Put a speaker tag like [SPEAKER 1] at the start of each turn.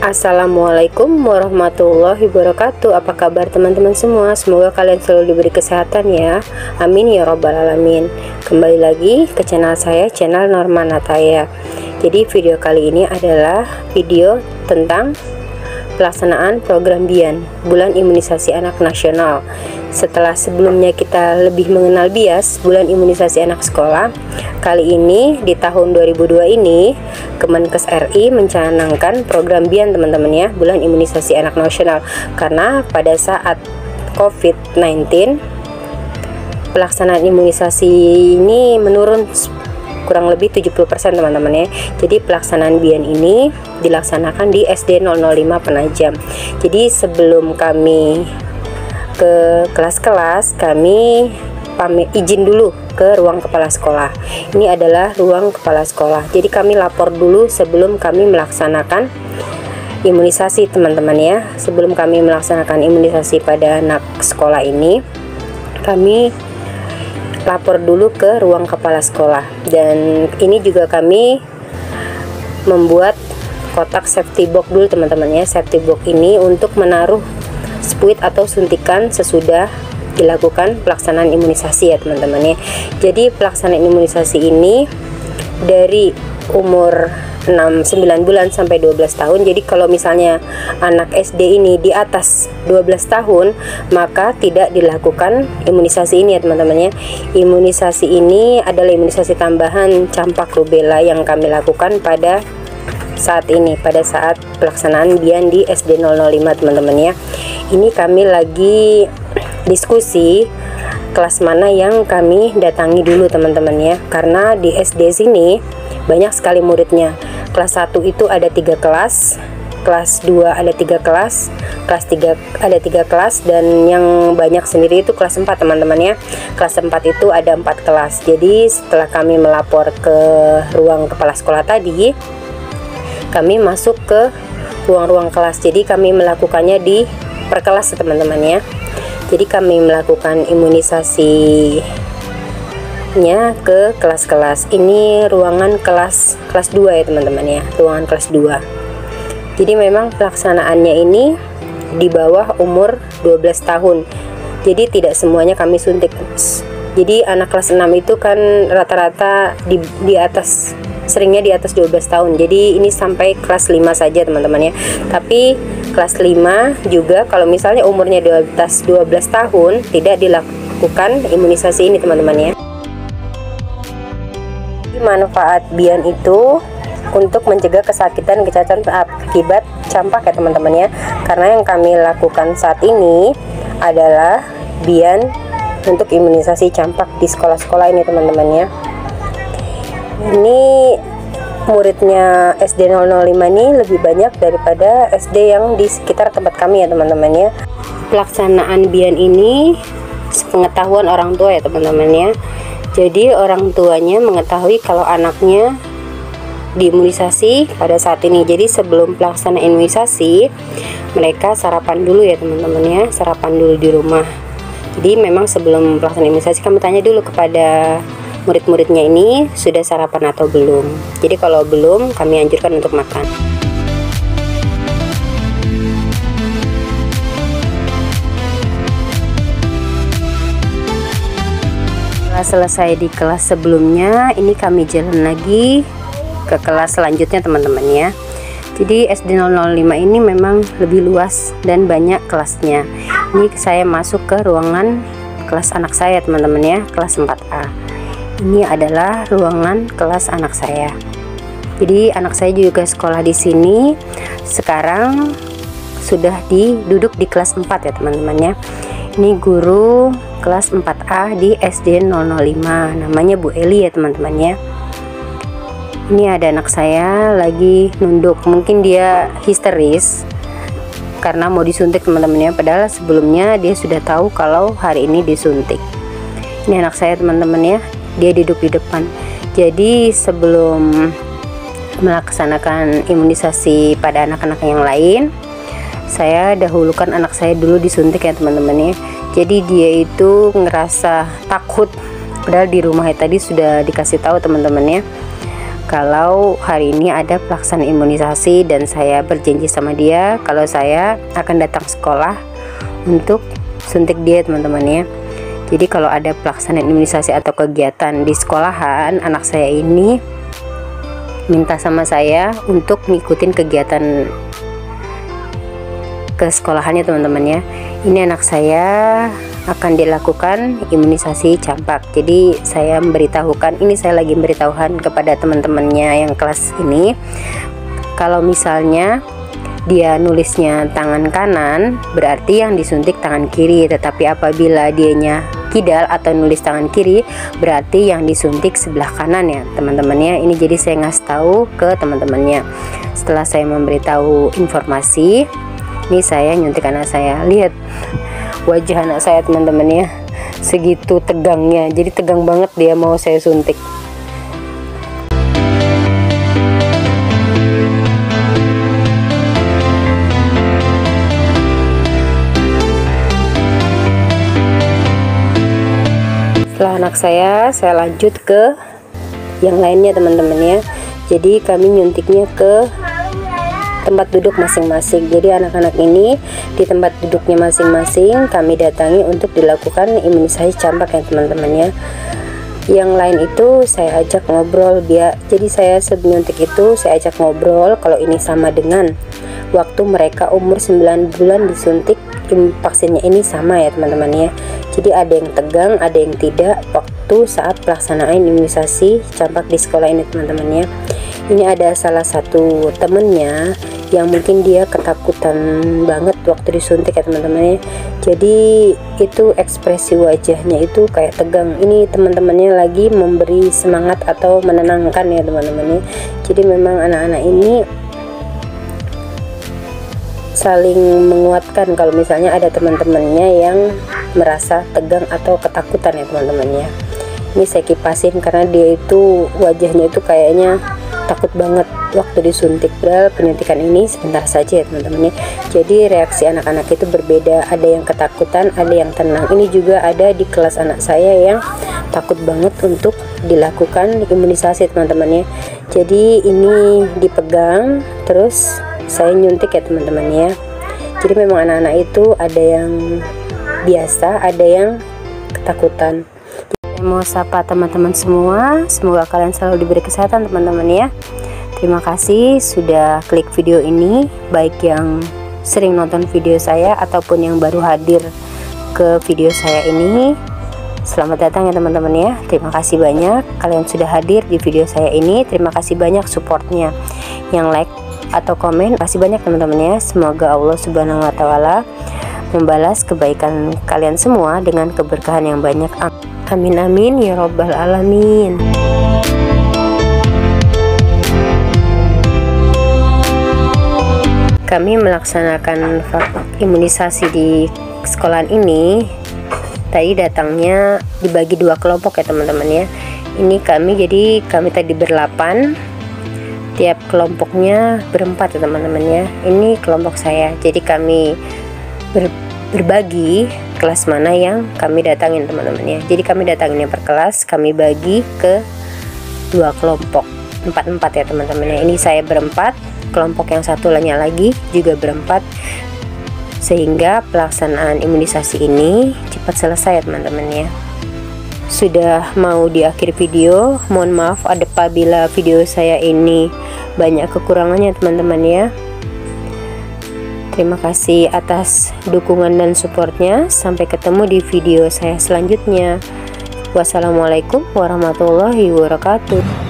[SPEAKER 1] Assalamualaikum warahmatullahi wabarakatuh. Apa kabar teman-teman semua? Semoga kalian selalu diberi kesehatan ya. Amin ya robbal alamin. Kembali lagi ke channel saya, channel Norma Nataya. Jadi video kali ini adalah video tentang pelaksanaan program BIAN, Bulan Imunisasi Anak Nasional. Setelah sebelumnya kita lebih mengenal BIAS, Bulan Imunisasi Anak Sekolah, kali ini di tahun 2002 ini Kemenkes RI mencanangkan program BIAN teman-teman ya, Bulan Imunisasi Anak Nasional. Karena pada saat COVID-19 pelaksanaan imunisasi ini menurun kurang lebih 70% teman-teman ya. Jadi pelaksanaan BIAN ini dilaksanakan di SD 005 Penajam. Jadi sebelum kami ke kelas-kelas, kami izin dulu ke ruang kepala sekolah. Ini adalah ruang kepala sekolah. Jadi kami lapor dulu sebelum kami melaksanakan imunisasi teman-teman ya. Sebelum kami melaksanakan imunisasi pada anak sekolah ini, kami lapor dulu ke ruang kepala sekolah. Dan ini juga kami membuat kotak safety box dulu teman-teman ya. Safety box ini untuk menaruh spuit atau suntikan sesudah dilakukan pelaksanaan imunisasi ya teman-teman ya. Jadi pelaksanaan imunisasi ini dari umur 9 bulan sampai 12 tahun. Jadi kalau misalnya anak SD ini di atas 12 tahun, maka tidak dilakukan imunisasi ini ya teman-teman ya. Imunisasi ini adalah imunisasi tambahan campak rubella yang kami lakukan pada saat ini, pada saat pelaksanaan BIAN di SD 005 teman-teman ya. Ini kami lagi diskusi kelas mana yang kami datangi dulu teman-teman ya. Karena di SD sini banyak sekali muridnya. Kelas 1 itu ada 3 kelas, kelas 2 ada 3 kelas, kelas 3 ada 3 kelas, dan yang banyak sendiri itu kelas 4 teman-teman ya. Kelas 4 itu ada 4 kelas. Jadi setelah kami melapor ke ruang kepala sekolah tadi, kami masuk ke ruang-ruang kelas. Jadi kami melakukannya di per kelas teman-teman ya. Jadi kami melakukan imunisasi ke kelas-kelas. Ini ruangan kelas 2 ya teman-teman ya, ruangan kelas 2. Jadi memang pelaksanaannya ini di bawah umur 12 tahun. Jadi tidak semuanya kami suntik. Jadi anak kelas 6 itu kan rata-rata di atas, seringnya di atas 12 tahun. Jadi ini sampai kelas 5 saja teman-teman ya. Tapi kelas 5 juga kalau misalnya umurnya di atas 12 tahun tidak dilakukan imunisasi ini teman-teman ya. Manfaat BIAN itu untuk mencegah kesakitan kecacatan akibat campak ya teman-teman ya. Karena yang kami lakukan saat ini adalah BIAN untuk imunisasi campak di sekolah-sekolah ini teman-teman ya. Ini muridnya SD 005 ini lebih banyak daripada SD yang di sekitar tempat kami ya teman-teman ya. Pelaksanaan BIAN ini sepengetahuan orang tua ya teman-teman ya. Jadi orang tuanya mengetahui kalau anaknya diimunisasi pada saat ini. Jadi sebelum pelaksanaan imunisasi, mereka sarapan dulu ya teman-teman ya, sarapan dulu di rumah. Jadi memang sebelum pelaksanaan imunisasi kami tanya dulu kepada murid-muridnya ini sudah sarapan atau belum. Jadi kalau belum, kami anjurkan untuk makan. Setelah selesai di kelas sebelumnya, ini kami jalan lagi ke kelas selanjutnya teman-teman ya. Jadi SD 005 ini memang lebih luas dan banyak kelasnya. Ini saya masuk ke ruangan kelas anak saya teman-teman ya, kelas 4A. Ini adalah ruangan kelas anak saya. Jadi anak saya juga sekolah di sini. Sekarang sudah duduk di kelas 4 ya teman-teman ya. Ini guru kelas 4A di SD 005, namanya Bu Eli ya teman-teman ya. Ini ada anak saya lagi nunduk, mungkin dia histeris karena mau disuntik teman-teman ya, padahal sebelumnya dia sudah tahu kalau hari ini disuntik. Ini anak saya teman-teman ya, dia duduk di depan. Jadi sebelum melaksanakan imunisasi pada anak-anak yang lain, saya dahulukan anak saya dulu disuntik ya teman-teman ya. Jadi dia itu ngerasa takut, padahal di rumah tadi sudah dikasih tahu teman-teman ya kalau hari ini ada pelaksanaan imunisasi, dan saya berjanji sama dia kalau saya akan datang sekolah untuk suntik dia teman-teman ya. Jadi kalau ada pelaksanaan imunisasi atau kegiatan di sekolahan, anak saya ini minta sama saya untuk ngikutin kegiatan ke sekolahannya teman-teman ya. Ini anak saya akan dilakukan imunisasi campak. Jadi saya memberitahukan, ini saya lagi memberitahukan kepada teman-temannya yang kelas ini, kalau misalnya dia nulisnya tangan kanan, berarti yang disuntik tangan kiri. Tetapi apabila dianya kidal atau nulis tangan kiri, berarti yang disuntik sebelah kanan ya teman-temannya. Ini jadi saya ngasih tahu ke teman-temannya. Setelah saya memberitahu informasi, ini saya nyuntik anak saya. Lihat wajah anak saya teman-teman ya, segitu tegangnya. Jadi tegang banget dia mau saya suntik. Setelah anak saya lanjut ke yang lainnya teman-teman ya. Jadi kami nyuntiknya ke tempat duduk masing-masing. Jadi anak-anak ini di tempat duduknya masing-masing kami datangi untuk dilakukan imunisasi campak ya teman-teman ya. Yang lain itu saya ajak ngobrol dia. Jadi saya sebelum nyuntik itu saya ajak ngobrol kalau ini sama dengan waktu mereka umur 9 bulan disuntik. Vaksinnya ini sama ya teman-teman ya. Jadi ada yang tegang, ada yang tidak waktu saat pelaksanaan imunisasi campak di sekolah ini teman-teman ya. Ini ada salah satu temennya yang mungkin dia ketakutan banget waktu disuntik ya teman-teman ya. Jadi itu ekspresi wajahnya itu kayak tegang. Ini teman-temannya lagi memberi semangat atau menenangkan ya teman-teman ya. Jadi memang anak-anak ini saling menguatkan kalau misalnya ada teman-temannya yang merasa tegang atau ketakutan ya teman-teman ya. Ini saya kipasin karena dia itu wajahnya itu kayaknya takut banget waktu disuntik. Padahal penyuntikan ini sebentar saja ya teman-teman ya. Jadi reaksi anak-anak itu berbeda, ada yang ketakutan, ada yang tenang. Ini juga ada di kelas anak saya yang takut banget untuk dilakukan imunisasi teman-teman ya. Jadi ini dipegang terus saya nyuntik ya teman-teman ya. Jadi memang anak-anak itu ada yang biasa, ada yang ketakutan. Saya mau sapa teman-teman semua, semoga kalian selalu diberi kesehatan teman-teman ya. Terima kasih sudah klik video ini, baik yang sering nonton video saya ataupun yang baru hadir ke video saya ini. Selamat datang ya teman-teman ya. Terima kasih banyak kalian sudah hadir di video saya ini. Terima kasih banyak supportnya, yang like atau komen. Terima kasih banyak teman-teman ya. Semoga Allah Subhanahu wa Ta'ala membalas kebaikan kalian semua dengan keberkahan yang banyak. Amin amin ya robbal alamin. Kami melaksanakan imunisasi di sekolahan ini. Tadi datangnya dibagi 2 kelompok ya teman-teman ya. Ini kami tadi berlapan, tiap kelompoknya berempat ya teman-teman ya. Ini kelompok saya. Jadi kami berbagi kelas mana yang kami datangin teman-teman ya. Jadi kami datanginnya per kelas, kami bagi ke 2 kelompok, 4-4 ya teman-teman ya. Ini saya berempat, kelompok yang satu lainnya lagi juga berempat, sehingga pelaksanaan imunisasi ini cepat selesai ya teman-teman ya. Sudah mau di akhir video, mohon maaf apabila video saya ini banyak kekurangannya teman-teman ya. Terima kasih atas dukungan dan supportnya. Sampai ketemu di video saya selanjutnya. Wassalamualaikum warahmatullahi wabarakatuh.